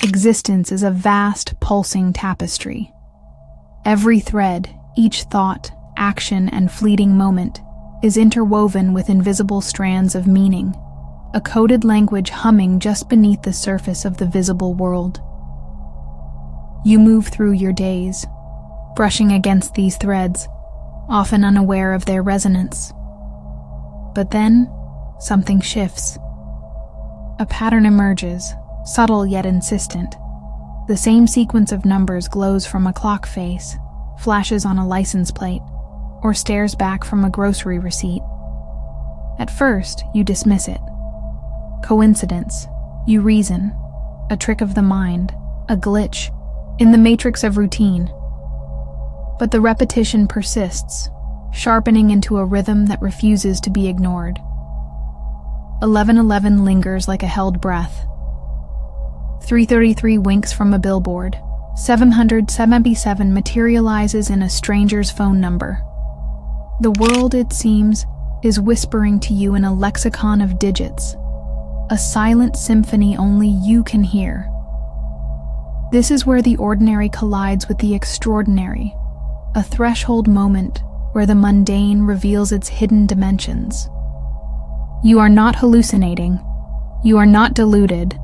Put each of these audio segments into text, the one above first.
Existence is a vast, pulsing tapestry. Every thread, each thought, action, and fleeting moment is interwoven with invisible strands of meaning, a coded language humming just beneath the surface of the visible world. You move through your days, brushing against these threads, often unaware of their resonance. But then, something shifts. A pattern emerges, subtle yet insistent. The same sequence of numbers glows from a clock face, flashes on a license plate, or stares back from a grocery receipt. At first, you dismiss it. Coincidence, you reason, a trick of the mind, a glitch, in the matrix of routine. But the repetition persists, sharpening into a rhythm that refuses to be ignored. 11:11 lingers like a held breath. 3:33 winks from a billboard. 777 materializes in a stranger's phone number. The world, it seems, is whispering to you in a lexicon of digits, a silent symphony only you can hear. This is where the ordinary collides with the extraordinary, a threshold moment where the mundane reveals its hidden dimensions. You are not hallucinating. You are not deluded.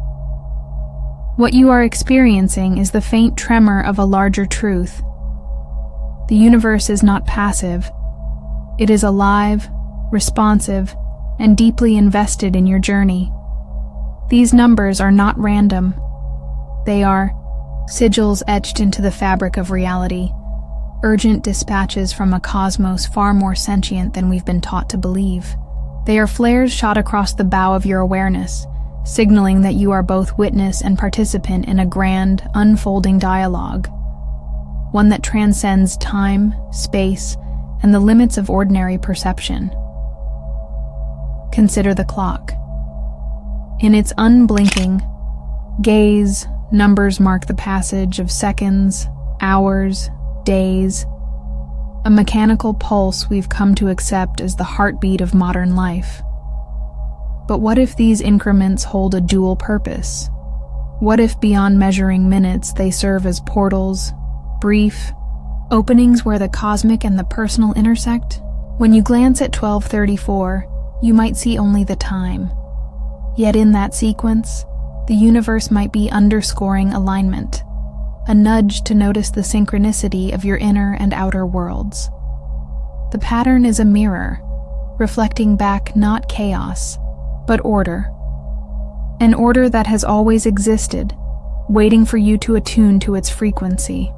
What you are experiencing is the faint tremor of a larger truth. The universe is not passive. It is alive, responsive, and deeply invested in your journey. These numbers are not random. They are sigils etched into the fabric of reality, urgent dispatches from a cosmos far more sentient than we've been taught to believe. They are flares shot across the bow of your awareness, signaling that you are both witness and participant in a grand, unfolding dialogue, one that transcends time, space, and the limits of ordinary perception. Consider the clock. In its unblinking gaze, numbers mark the passage of seconds, hours, days, a mechanical pulse we've come to accept as the heartbeat of modern life. But what if these increments hold a dual purpose? What if beyond measuring minutes they serve as portals, brief, openings where the cosmic and the personal intersect? When you glance at 12:34, you might see only the time. Yet in that sequence, the universe might be underscoring alignment, a nudge to notice the synchronicity of your inner and outer worlds. The pattern is a mirror, reflecting back not chaos, but order. An order that has always existed, waiting for you to attune to its frequency.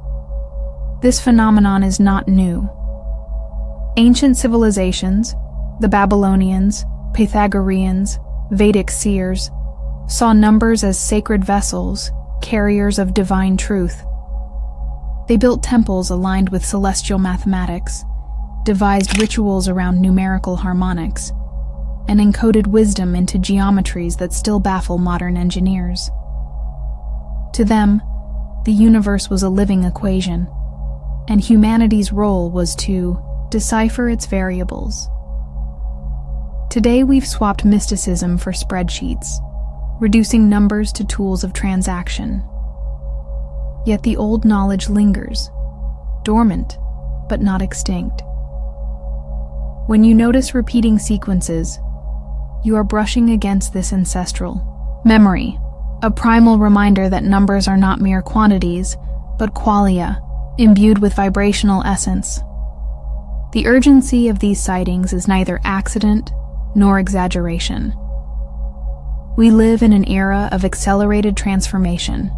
This phenomenon is not new. Ancient civilizations, the Babylonians, Pythagoreans, Vedic seers, saw numbers as sacred vessels, carriers of divine truth. They built temples aligned with celestial mathematics, devised rituals around numerical harmonics, and encoded wisdom into geometries that still baffle modern engineers. To them, the universe was a living equation, and humanity's role was to decipher its variables. Today we've swapped mysticism for spreadsheets, reducing numbers to tools of transaction. Yet the old knowledge lingers, dormant, but not extinct. When you notice repeating sequences, you are brushing against this ancestral memory, a primal reminder that numbers are not mere quantities, but qualia, imbued with vibrational essence. The urgency of these sightings is neither accident nor exaggeration. We live in an era of accelerated transformation,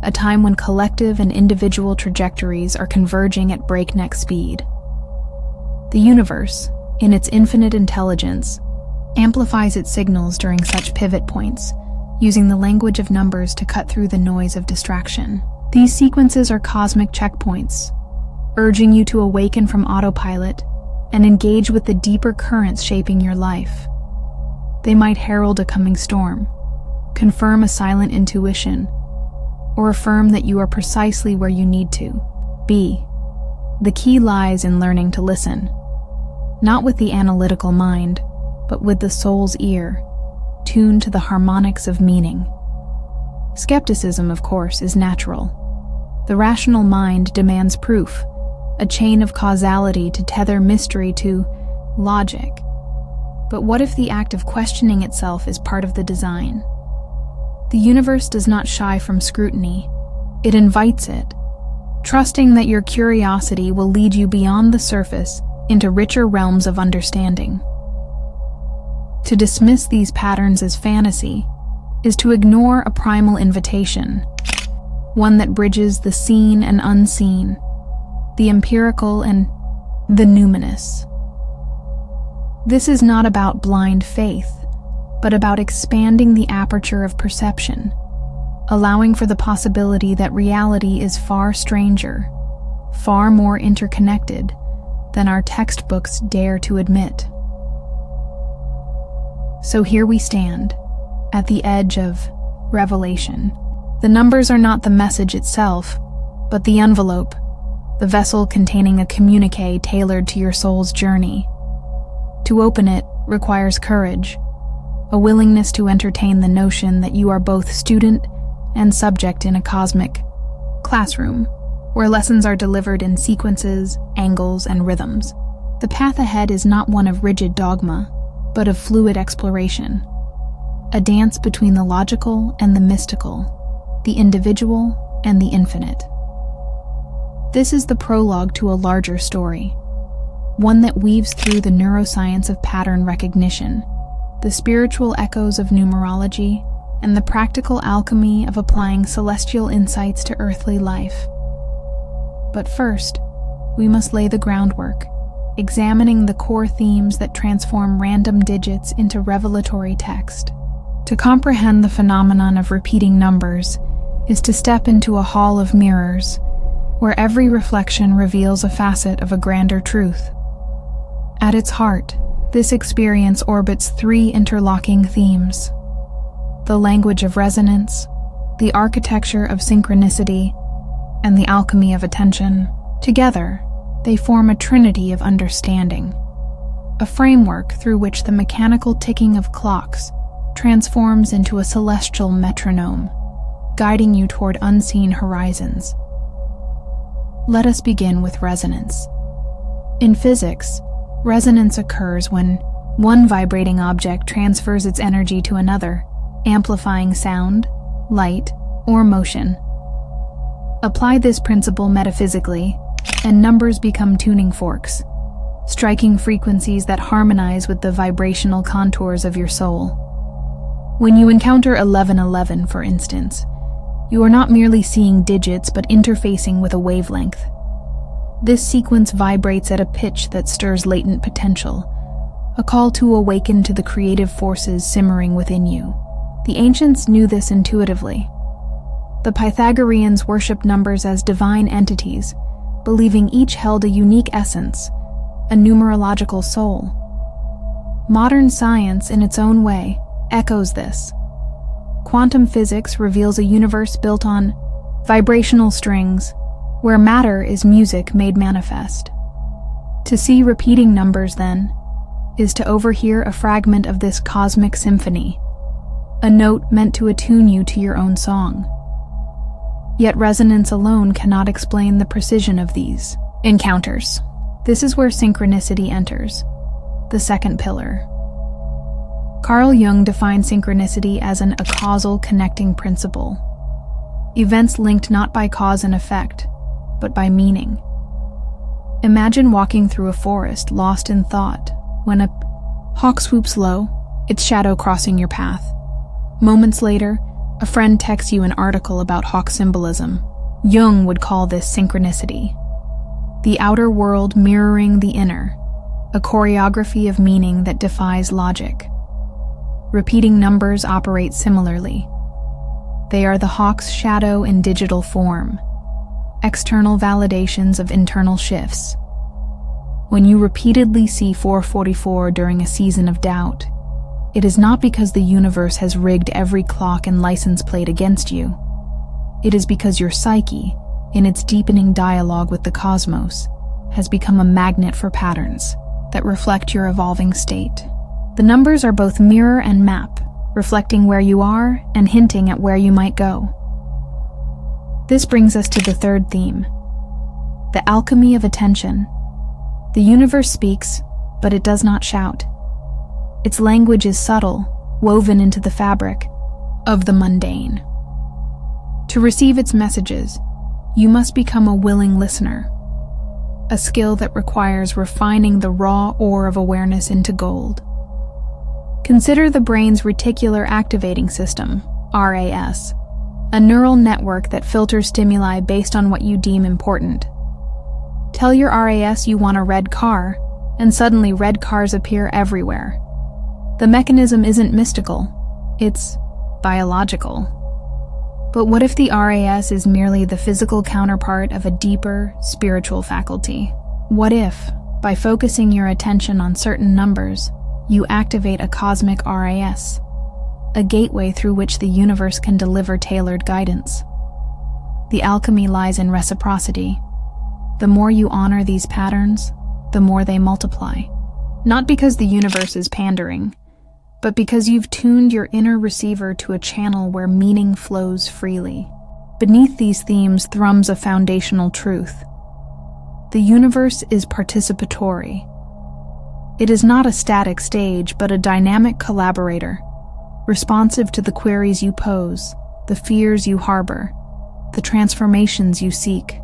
a time when collective and individual trajectories are converging at breakneck speed. The universe, in its infinite intelligence, amplifies its signals during such pivot points, using the language of numbers to cut through the noise of distraction. These sequences are cosmic checkpoints, urging you to awaken from autopilot and engage with the deeper currents shaping your life. They might herald a coming storm, confirm a silent intuition, or affirm that you are precisely where you need to be. The key lies in learning to listen, not with the analytical mind, but with the soul's ear, tuned to the harmonics of meaning. Skepticism, of course, is natural. The rational mind demands proof, a chain of causality to tether mystery to logic. But what if the act of questioning itself is part of the design? The universe does not shy from scrutiny. It invites it, trusting that your curiosity will lead you beyond the surface into richer realms of understanding. To dismiss these patterns as fantasy is to ignore a primal invitation, one that bridges the seen and unseen, the empirical and the numinous. This is not about blind faith, but about expanding the aperture of perception, allowing for the possibility that reality is far stranger, far more interconnected than our textbooks dare to admit. So here we stand, at the edge of revelation. The numbers are not the message itself, but the envelope, the vessel containing a communique tailored to your soul's journey. To open it requires courage, a willingness to entertain the notion that you are both student and subject in a cosmic classroom, where lessons are delivered in sequences, angles, and rhythms. The path ahead is not one of rigid dogma, but of fluid exploration, a dance between the logical and the mystical, the individual and the infinite. This is the prologue to a larger story, one that weaves through the neuroscience of pattern recognition, the spiritual echoes of numerology, and the practical alchemy of applying celestial insights to earthly life. But first, we must lay the groundwork, examining the core themes that transform random digits into revelatory text. To comprehend the phenomenon of repeating numbers is to step into a hall of mirrors, where every reflection reveals a facet of a grander truth. At its heart, this experience orbits three interlocking themes: the language of resonance, the architecture of synchronicity, and the alchemy of attention. Together, they form a trinity of understanding, a framework through which the mechanical ticking of clocks transforms into a celestial metronome, guiding you toward unseen horizons. Let us begin with resonance. In physics, resonance occurs when one vibrating object transfers its energy to another, amplifying sound, light, or motion. Apply this principle metaphysically, and numbers become tuning forks, striking frequencies that harmonize with the vibrational contours of your soul. When you encounter 1111, for instance, you are not merely seeing digits but interfacing with a wavelength. This sequence vibrates at a pitch that stirs latent potential, a call to awaken to the creative forces simmering within you. The ancients knew this intuitively. The Pythagoreans worshipped numbers as divine entities, believing each held a unique essence, a numerological soul. Modern science, in its own way, echoes this. Quantum physics reveals a universe built on vibrational strings, where matter is music made manifest. To see repeating numbers, then, is to overhear a fragment of this cosmic symphony, a note meant to attune you to your own song. Yet resonance alone cannot explain the precision of these encounters. This is where synchronicity enters, the second pillar. Carl Jung defined synchronicity as a causal connecting principle. Events linked not by cause and effect, but by meaning. Imagine walking through a forest lost in thought when a hawk swoops low, its shadow crossing your path. Moments later, a friend texts you an article about hawk symbolism. Jung would call this synchronicity. The outer world mirroring the inner, a choreography of meaning that defies logic. Repeating numbers operate similarly. They are the hawk's shadow in digital form, external validations of internal shifts. When you repeatedly see 444 during a season of doubt, it is not because the universe has rigged every clock and license plate against you. It is because your psyche, in its deepening dialogue with the cosmos, has become a magnet for patterns that reflect your evolving state. The numbers are both mirror and map, reflecting where you are and hinting at where you might go. This brings us to the third theme, the alchemy of attention. The universe speaks, but it does not shout. Its language is subtle, woven into the fabric of the mundane. To receive its messages, you must become a willing listener, a skill that requires refining the raw ore of awareness into gold. Consider the brain's reticular activating system, RAS, a neural network that filters stimuli based on what you deem important. Tell your RAS you want a red car, and suddenly red cars appear everywhere. The mechanism isn't mystical, it's biological. But what if the RAS is merely the physical counterpart of a deeper, spiritual faculty? What if, by focusing your attention on certain numbers, you activate a cosmic RAS, a gateway through which the universe can deliver tailored guidance? The alchemy lies in reciprocity. The more you honor these patterns, the more they multiply. Not because the universe is pandering, but because you've tuned your inner receiver to a channel where meaning flows freely. Beneath these themes thrums a foundational truth. The universe is participatory. It is not a static stage, but a dynamic collaborator, responsive to the queries you pose, the fears you harbor, the transformations you seek.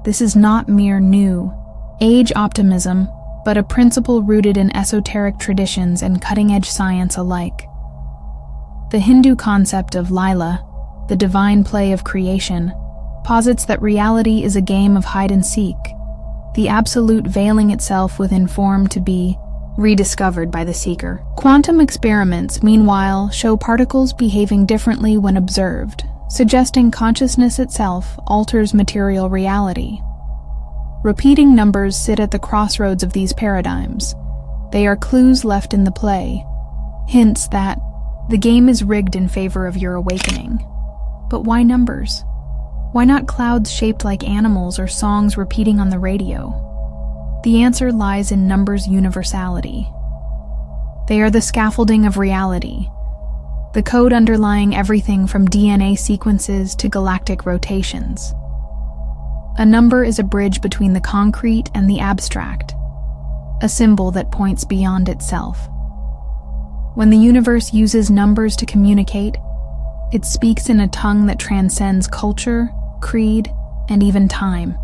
This is not mere new age optimism, but a principle rooted in esoteric traditions and cutting-edge science alike. The Hindu concept of Lila, the divine play of creation, posits that reality is a game of hide-and-seek, the absolute veiling itself within form to be rediscovered by the seeker. Quantum experiments, meanwhile, show particles behaving differently when observed, suggesting consciousness itself alters material reality. Repeating numbers sit at the crossroads of these paradigms. They are clues left in the play, hints that the game is rigged in favor of your awakening. But why numbers? Why not clouds shaped like animals or songs repeating on the radio? The answer lies in numbers' universality. They are the scaffolding of reality, the code underlying everything from DNA sequences to galactic rotations. A number is a bridge between the concrete and the abstract, a symbol that points beyond itself. When the universe uses numbers to communicate, it speaks in a tongue that transcends culture, creed, and even time.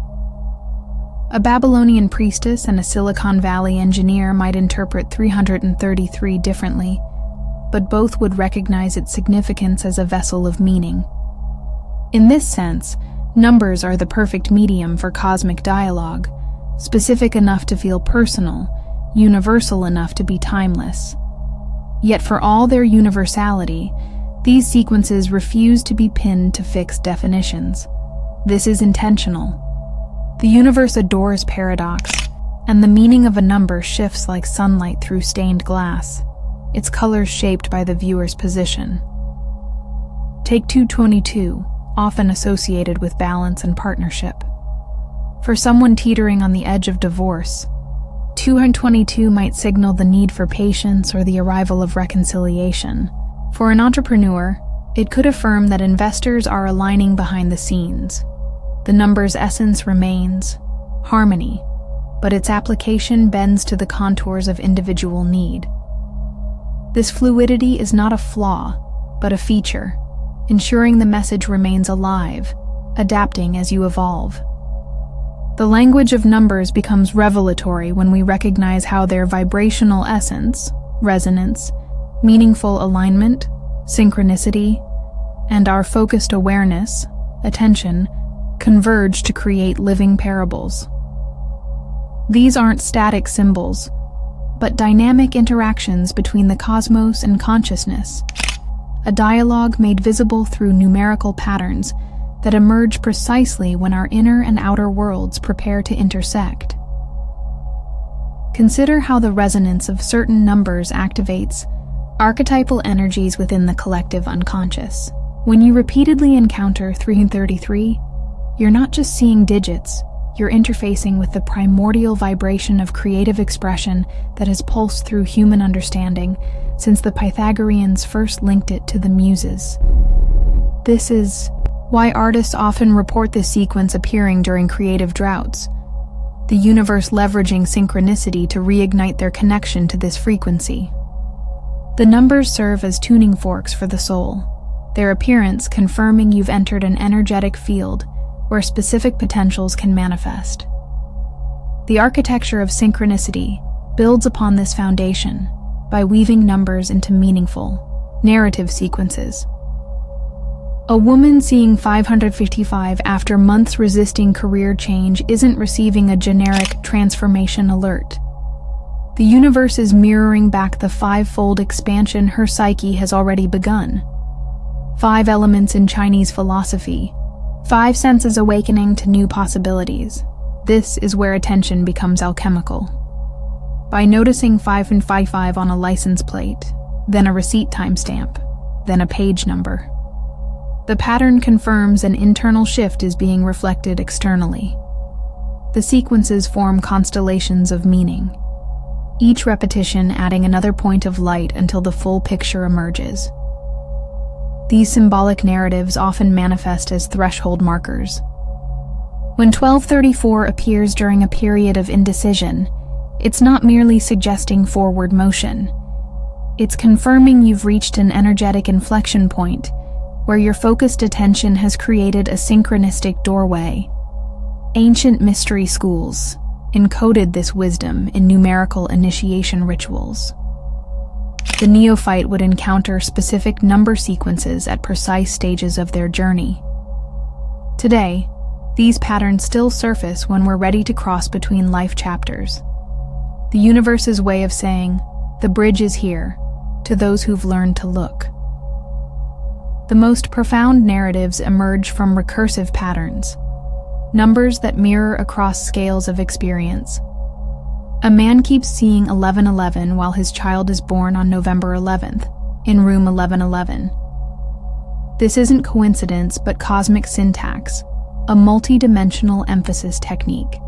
A Babylonian priestess and a Silicon Valley engineer might interpret 333 differently, but both would recognize its significance as a vessel of meaning. In this sense, numbers are the perfect medium for cosmic dialogue, specific enough to feel personal, universal enough to be timeless. Yet for all their universality, these sequences refuse to be pinned to fixed definitions. This is intentional. The universe adores paradox, and the meaning of a number shifts like sunlight through stained glass, its colors shaped by the viewer's position. Take 222, often associated with balance and partnership. For someone teetering on the edge of divorce, 222 might signal the need for patience or the arrival of reconciliation. For an entrepreneur, it could affirm that investors are aligning behind the scenes. The number's essence remains harmony, but its application bends to the contours of individual need. This fluidity is not a flaw, but a feature, ensuring the message remains alive, adapting as you evolve. The language of numbers becomes revelatory when we recognize how their vibrational essence, resonance, meaningful alignment, synchronicity, and our focused awareness, attention, converge to create living parables. These aren't static symbols, but dynamic interactions between the cosmos and consciousness, a dialogue made visible through numerical patterns that emerge precisely when our inner and outer worlds prepare to intersect. Consider how the resonance of certain numbers activates archetypal energies within the collective unconscious. When you repeatedly encounter 333, you're not just seeing digits, you're interfacing with the primordial vibration of creative expression that has pulsed through human understanding since the Pythagoreans first linked it to the Muses. This is why artists often report this sequence appearing during creative droughts, the universe leveraging synchronicity to reignite their connection to this frequency. The numbers serve as tuning forks for the soul, their appearance confirming you've entered an energetic field where specific potentials can manifest. The architecture of synchronicity builds upon this foundation by weaving numbers into meaningful, narrative sequences. A woman seeing 555 after months resisting career change isn't receiving a generic transformation alert. The universe is mirroring back the five-fold expansion her psyche has already begun. 5 elements in Chinese philosophy, 5 senses awakening to new possibilities. This is where attention becomes alchemical. By noticing 555 on a license plate, then a receipt timestamp, then a page number, the pattern confirms an internal shift is being reflected externally. The sequences form constellations of meaning, each repetition adding another point of light until the full picture emerges. These symbolic narratives often manifest as threshold markers. When 1234 appears during a period of indecision, it's not merely suggesting forward motion. It's confirming you've reached an energetic inflection point where your focused attention has created a synchronistic doorway. Ancient mystery schools encoded this wisdom in numerical initiation rituals. The neophyte would encounter specific number sequences at precise stages of their journey. Today, these patterns still surface when we're ready to cross between life chapters. The universe's way of saying, "The bridge is here," to those who've learned to look. The most profound narratives emerge from recursive patterns, numbers that mirror across scales of experience. A man keeps seeing 1111 while his child is born on November 11th, in room 1111. This isn't coincidence but cosmic syntax, a multi-dimensional emphasis technique.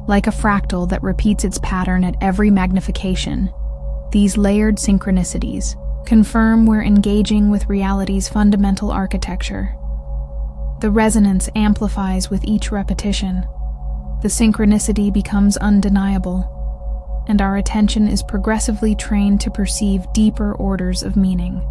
Like a fractal that repeats its pattern at every magnification, these layered synchronicities confirm we're engaging with reality's fundamental architecture. The resonance amplifies with each repetition. The synchronicity becomes undeniable, and our attention is progressively trained to perceive deeper orders of meaning.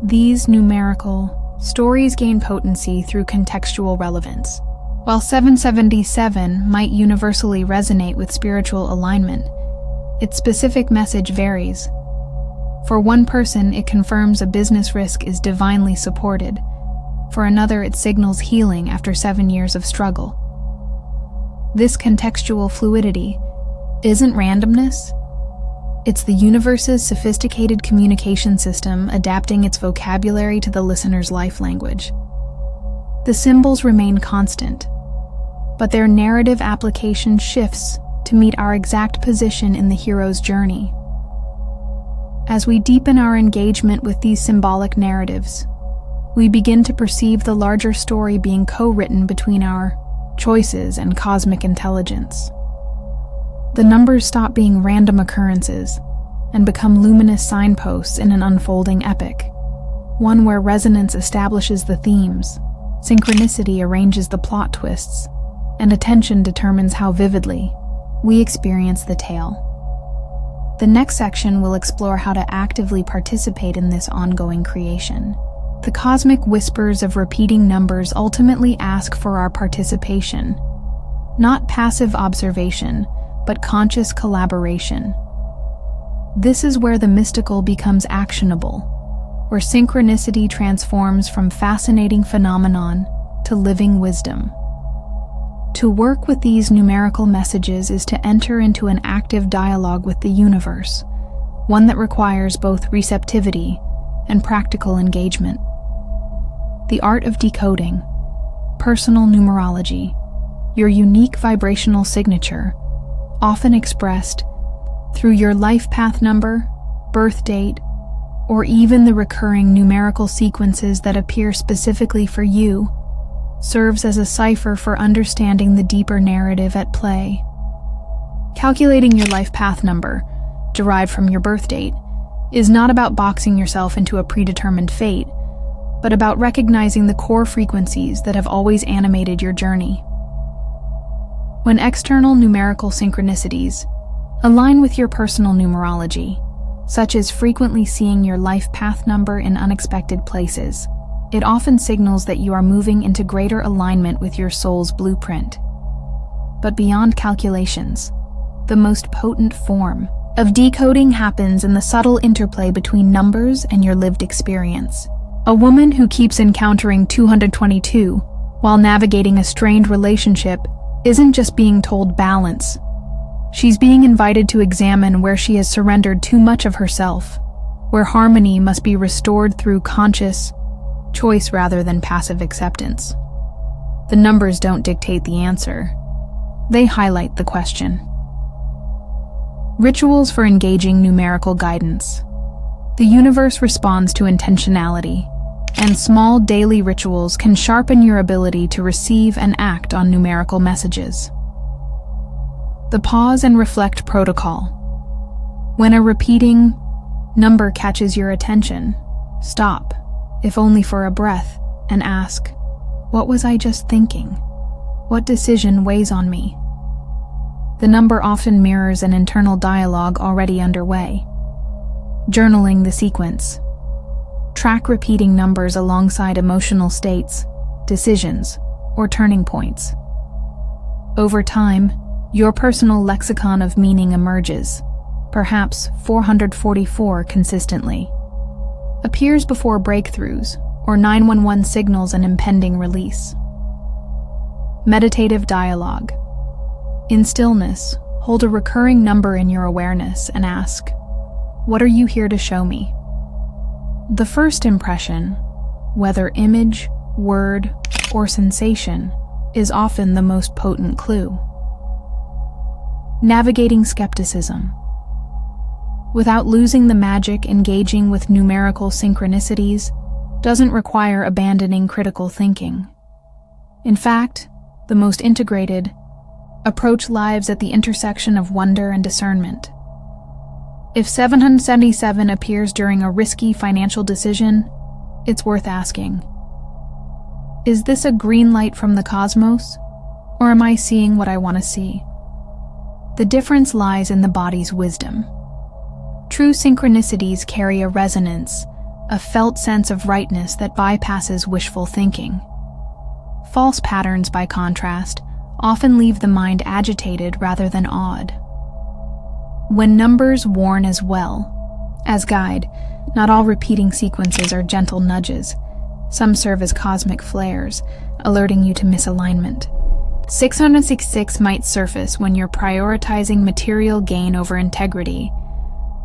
These numerical stories gain potency through contextual relevance. While 777 might universally resonate with spiritual alignment, its specific message varies. For one person, it confirms a business risk is divinely supported. For another, it signals healing after 7 years of struggle. This contextual fluidity isn't randomness. It's the universe's sophisticated communication system adapting its vocabulary to the listener's life language. The symbols remain constant, but their narrative application shifts to meet our exact position in the hero's journey. As we deepen our engagement with these symbolic narratives, we begin to perceive the larger story being co-written between our choices and cosmic intelligence. The numbers stop being random occurrences and become luminous signposts in an unfolding epic, one where resonance establishes the themes, synchronicity arranges the plot twists, and attention determines how vividly we experience the tale. The next section will explore how to actively participate in this ongoing creation. The cosmic whispers of repeating numbers ultimately ask for our participation, not passive observation, but conscious collaboration. This is where the mystical becomes actionable, where synchronicity transforms from fascinating phenomenon to living wisdom. To work with these numerical messages is to enter into an active dialogue with the universe, one that requires both receptivity and practical engagement. The art of decoding, personal numerology, your unique vibrational signature, often expressed through your life path number, birth date, or even the recurring numerical sequences that appear specifically for you, serves as a cipher for understanding the deeper narrative at play. Calculating your life path number, derived from your birth date, is not about boxing yourself into a predetermined fate, but about recognizing the core frequencies that have always animated your journey. When external numerical synchronicities align with your personal numerology, such as frequently seeing your life path number in unexpected places, it often signals that you are moving into greater alignment with your soul's blueprint. But beyond calculations, the most potent form of decoding happens in the subtle interplay between numbers and your lived experience. A woman who keeps encountering 222 while navigating a strained relationship isn't just being told balance. She's being invited to examine where she has surrendered too much of herself, where harmony must be restored through conscious choice rather than passive acceptance. The numbers don't dictate the answer. They highlight the question. Rituals for engaging numerical guidance. The universe responds to intentionality, and small daily rituals can sharpen your ability to receive and act on numerical messages. The pause and reflect protocol. When a repeating number catches your attention, stop, if only for a breath, and ask, what was I just thinking? What decision weighs on me? The number often mirrors an internal dialogue already underway. Journaling the sequence. Track repeating numbers alongside emotional states, decisions, or turning points. Over time, your personal lexicon of meaning emerges, perhaps 444 consistently. Appears before breakthroughs, or 911 signals an impending release. Meditative dialogue. In stillness, hold a recurring number in your awareness and ask, what are you here to show me? The first impression, whether image, word, or sensation, is often the most potent clue. Navigating skepticism. Without losing the magic, engaging with numerical synchronicities doesn't require abandoning critical thinking. In fact, the most integrated approach lies at the intersection of wonder and discernment. If 777 appears during a risky financial decision, it's worth asking, is this a green light from the cosmos, or am I seeing what I want to see? The difference lies in the body's wisdom. True synchronicities carry a resonance, a felt sense of rightness that bypasses wishful thinking. False patterns, by contrast, often leave the mind agitated rather than awed. When numbers warn as well as guide, not all repeating sequences are gentle nudges. Some serve as cosmic flares, alerting you to misalignment. 666 might surface when you're prioritizing material gain over integrity,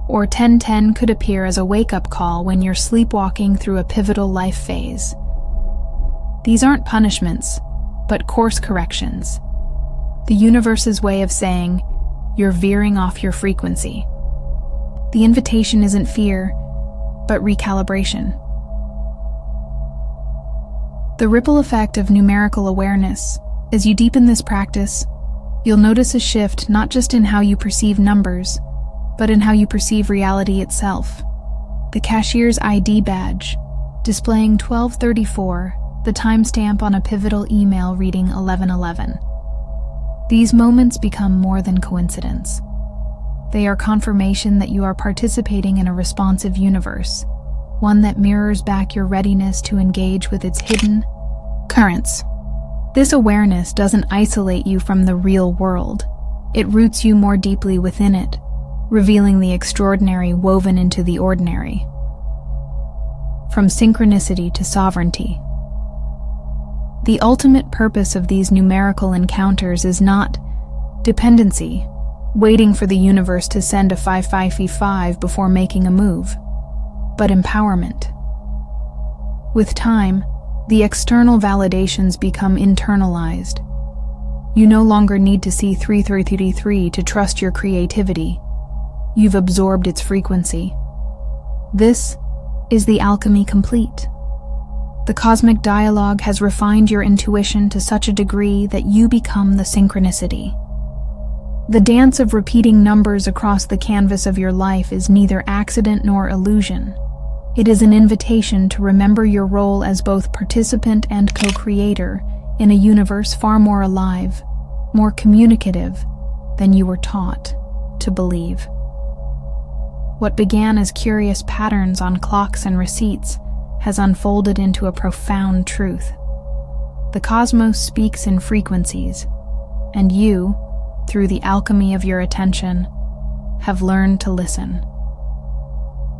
or 1010 could appear as a wake-up call when you're sleepwalking through a pivotal life phase. These aren't punishments, but course corrections. The universe's way of saying, you're veering off your frequency. The invitation isn't fear, but recalibration. The ripple effect of numerical awareness. As you deepen this practice, you'll notice a shift not just in how you perceive numbers, but in how you perceive reality itself. The cashier's ID badge, displaying 1234, the timestamp on a pivotal email reading 1111. These moments become more than coincidence. They are confirmation that you are participating in a responsive universe, one that mirrors back your readiness to engage with its hidden currents. This awareness doesn't isolate you from the real world. It roots you more deeply within it, revealing the extraordinary woven into the ordinary. From synchronicity to sovereignty. The ultimate purpose of these numerical encounters is not dependency, waiting for the universe to send a 5555 before making a move, but empowerment. With time, the external validations become internalized. You no longer need to see 3333 to trust your creativity. You've absorbed its frequency. This is the alchemy complete. The cosmic dialogue has refined your intuition to such a degree that you become the synchronicity. The dance of repeating numbers across the canvas of your life is neither accident nor illusion. It is an invitation to remember your role as both participant and co-creator in a universe far more alive, more communicative than you were taught to believe. What began as curious patterns on clocks and receipts has unfolded into a profound truth. The cosmos speaks in frequencies, and you, through the alchemy of your attention, have learned to listen.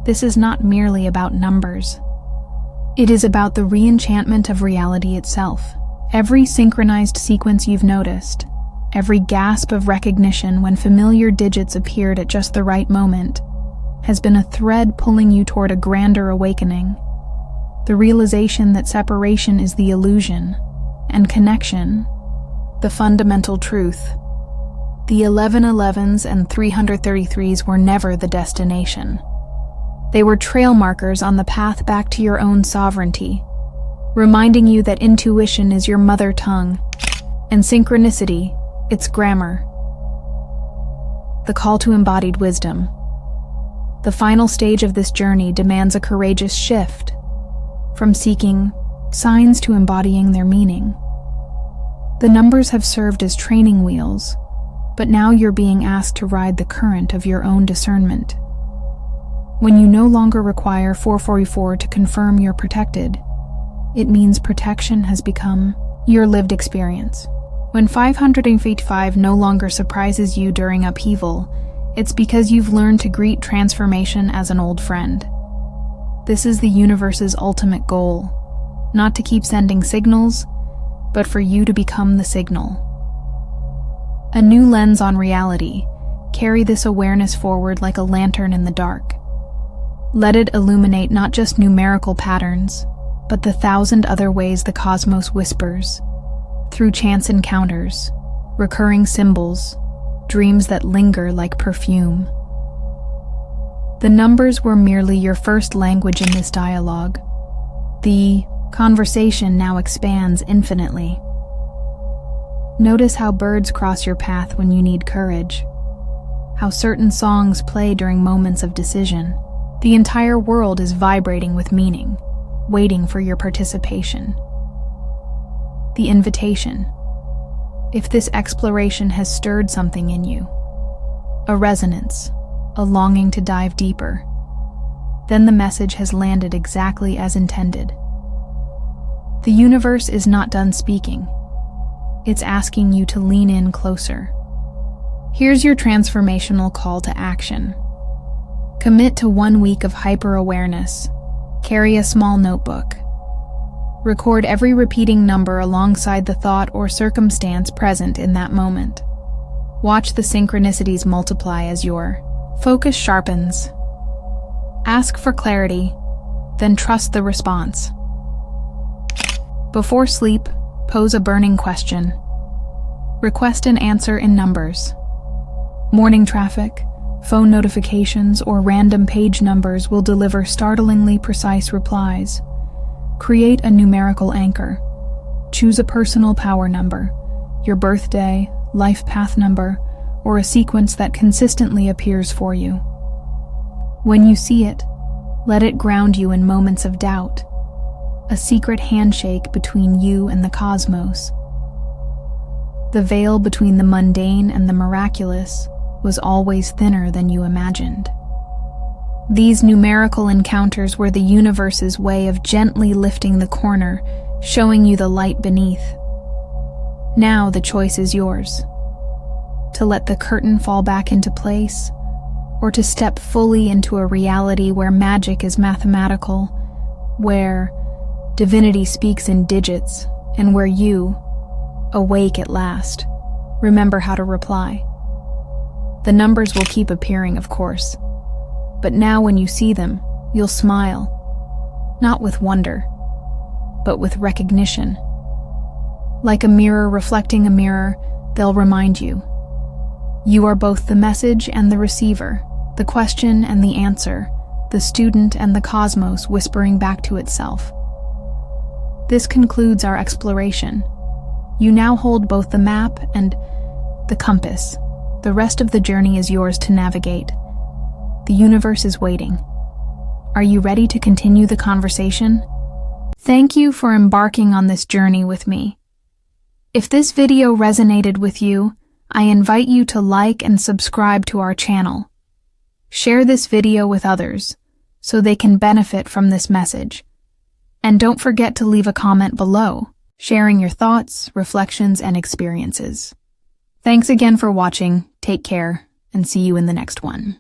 This is not merely about numbers. It is about the re-enchantment of reality itself. Every synchronized sequence you've noticed, every gasp of recognition when familiar digits appeared at just the right moment, has been a thread pulling you toward a grander awakening. The realization that separation is the illusion, and connection, the fundamental truth. The 1111s and 333s were never the destination. They were trail markers on the path back to your own sovereignty, reminding you that intuition is your mother tongue, and synchronicity, its grammar. The call to embodied wisdom. The final stage of this journey demands a courageous shift, from seeking signs to embodying their meaning. The numbers have served as training wheels, but now you're being asked to ride the current of your own discernment. When you no longer require 444 to confirm you're protected, it means protection has become your lived experience. When 555 no longer surprises you during upheaval, it's because you've learned to greet transformation as an old friend. This is the universe's ultimate goal, not to keep sending signals, but for you to become the signal. A new lens on reality. Carry this awareness forward like a lantern in the dark. Let it illuminate not just numerical patterns, but the 1,000 other ways the cosmos whispers, through chance encounters, recurring symbols, dreams that linger like perfume. The numbers were merely your first language in this dialogue. The conversation now expands infinitely. Notice how birds cross your path when you need courage, how certain songs play during moments of decision. The entire world is vibrating with meaning, waiting for your participation. The invitation. If this exploration has stirred something in you, a resonance, a longing to dive deeper, then the message has landed exactly as intended. The universe is not done speaking. It's asking you to lean in closer. Here's your transformational call to action. Commit to 1 week of hyper-awareness. Carry a small notebook. Record every repeating number alongside the thought or circumstance present in that moment. Watch the synchronicities multiply as your focus sharpens. Ask for clarity, then trust the response. Before sleep, pose a burning question. Request an answer in numbers. Morning traffic, phone notifications, or random page numbers will deliver startlingly precise replies. Create a numerical anchor. Choose a personal power number, your birthday, life path number, or a sequence that consistently appears for you. When you see it, let it ground you in moments of doubt, a secret handshake between you and the cosmos. The veil between the mundane and the miraculous was always thinner than you imagined. These numerical encounters were the universe's way of gently lifting the corner, showing you the light beneath. Now the choice is yours. To let the curtain fall back into place, or to step fully into a reality where magic is mathematical, where divinity speaks in digits, and where you, awake at last, remember how to reply. The numbers will keep appearing, of course, but now when you see them, you'll smile, not with wonder, but with recognition. Like a mirror reflecting a mirror, they'll remind you. You are both the message and the receiver, the question and the answer, the student and the cosmos whispering back to itself. This concludes our exploration. You now hold both the map and the compass. The rest of the journey is yours to navigate. The universe is waiting. Are you ready to continue the conversation? Thank you for embarking on this journey with me. If this video resonated with you, I invite you to like and subscribe to our channel. Share this video with others so they can benefit from this message. And don't forget to leave a comment below, sharing your thoughts, reflections, and experiences. Thanks again for watching, take care, and see you in the next one.